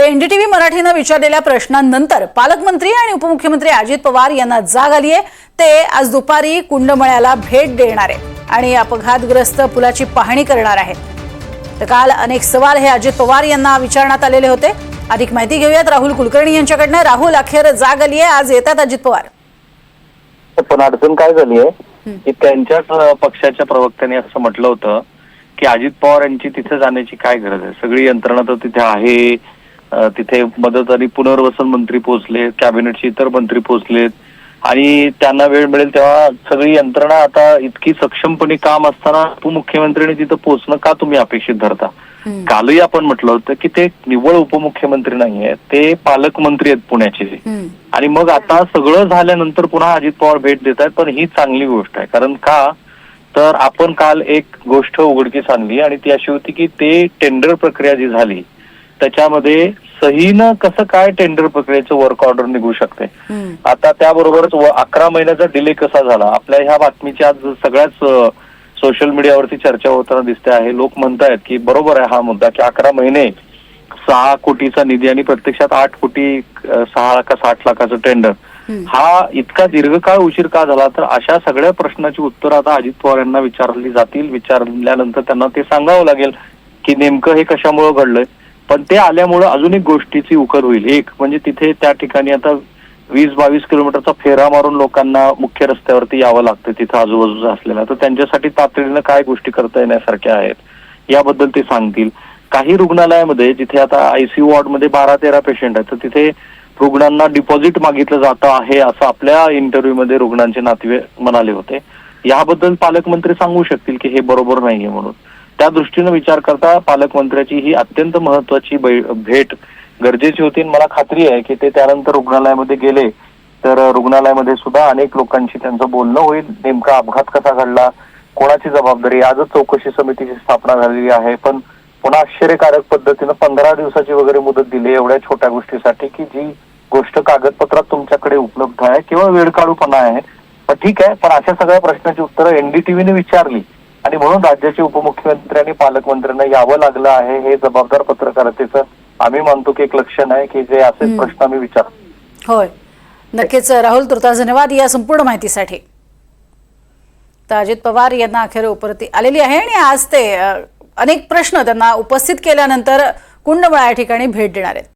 तर एनडीटीव्ही मराठीने विचारलेल्या प्रश्नांनंतर पालकमंत्री आणि उपमुख्यमंत्री अजित पवार यांना जाग आली आहे। ते आज दुपारी कुंडमळ्याला भेट देणार आहेत आणि अपघातग्रस्त पुलाची पाहणी करणार आहेत। तर काल अनेक सवाल हे अजित पवार यांना विचारण्यात आलेले होते। अधिक माहिती घेऊयात राहुल कुलकर्णी यांच्याकडनं। राहुल, अखेर जाग आली आहे, आज येतात अजित पवार। पण अडचण काय झाली आहे की त्यांच्याच पक्षाच्या प्रवक्त्यांनी असं म्हटलं होतं की अजित पवार यांची तिथे जाण्याची काय गरज आहे, सगळी यंत्रणा तर तिथे आहे। तिथे मदत आणि पुनर्वसन मंत्री पोहोचले, कॅबिनेटचे इतर मंत्री पोहोचलेत आणि त्यांना वेळ मिळेल तेव्हा सगळी यंत्रणा आता इतकी सक्षमपणे काम असताना उपमुख्यमंत्र्यांनी तिथं पोहोचणं का तुम्ही अपेक्षित धरता? कालही आपण म्हटलं होतं की ते निव्वळ उपमुख्यमंत्री नाहीये, ते पालकमंत्री आहेत पुण्याचे। आणि मग आता सगळं झाल्यानंतर पुन्हा अजित पवार भेट देत आहेत, पण ही चांगली गोष्ट आहे। कारण का तर आपण काल एक गोष्ट उघडकीस आणली आणि ती अशी होती की ते टेंडर प्रक्रिया जी झाली त्याच्यामध्ये सहीनं कसं काय टेंडर प्रक्रियेचं वर्क ऑर्डर निघू शकते। आता त्याबरोबरच 11 महिन्याचा डिले कसा झाला, आपल्या ह्या बातमीची आज सगळ्याच सोशल मीडियावरती चर्चा होताना दिसते आहे। लोक म्हणतायत की बरोबर आहे हा मुद्दा की 11 महिने 6 कोटीचा निधी आणि प्रत्यक्षात 8 कोटी 6 का 60 लाखाचं टेंडर, हा इतका दीर्घकाळ उशीर का झाला? तर अशा सगळ्या प्रश्नाची उत्तर आता अजित पवार यांना विचारली जातील। विचारल्यानंतर त्यांना ते सांगावं लागेल की नेमकं हे कशामुळे घडलंय। पण ते आल्यामुळे अजून एक गोष्टीची उकल होईल। एक म्हणजे तिथे त्या ठिकाणी आता 20-22 किलोमीटरचा फेरा मारून लोकांना मुख्य रस्त्यावरती यावं लागतं तिथं आजूबाजूचा असलेला, तर त्यांच्यासाठी तातडीनं काय गोष्टी करता येण्यासारख्या आहेत याबद्दल ते सांगतील। काही रुग्णालयामध्ये जिथे आता आयसीयू वॉर्डमध्ये 12-13 पेशंट आहेत, तर तिथे रुग्णांना डिपॉझिट मागितलं जातं आहे असं आपल्या इंटरव्ह्यूमध्ये रुग्णांचे नातेवाईक म्हणाले होते। याबद्दल पालकमंत्री सांगू शकतील की हे बरोबर नाहीये म्हणून। त्या दृष्टीने विचार करता पालकमंत्र्याची ही अत्यंत महत्वाची भेट गरजेची होती। मला खात्री आहे की ते त्यानंतर रुग्णालयामध्ये गेले तर रुग्णालयामध्ये सुद्धा अनेक लोकांशी त्यांचं बोलणं होईल। नेमका अपघात कसा घडला, कोणाची जबाबदारी, आजच चौकशी समितीची स्थापना झालेली आहे। पण पुन्हा आश्चर्यकारक पद्धतीनं 15 दिवसाची वगैरे मुदत दिली एवढ्या छोट्या गोष्टीसाठी की जी गोष्ट कागदपत्रात तुमच्याकडे उपलब्ध आहे किंवा वेळकाढूपणा आहे। पण ठीक आहे, पण अशा सगळ्या प्रश्नाची उत्तरं एनडीटीव्हीने विचारली आणि म्हणून राज्याचे उपमुख्यमंत्री आणि पालकमंत्र्यांना यावं लागलं आहे। हे जबाबदार पत्रकारितेचं आम्ही मानतो की एक लक्षण आहे की जे असेच प्रश्न आम्ही विचारतो। होय, नक्कीच राहुल, तुर्तास धन्यवाद या संपूर्ण माहितीसाठी। तर अजित पवार यांना अखेर उपरती आलेली आहे आणि आज ते अनेक प्रश्न त्यांना उपस्थित केल्यानंतर कुंडमळा या ठिकाणी भेट देणार आहेत।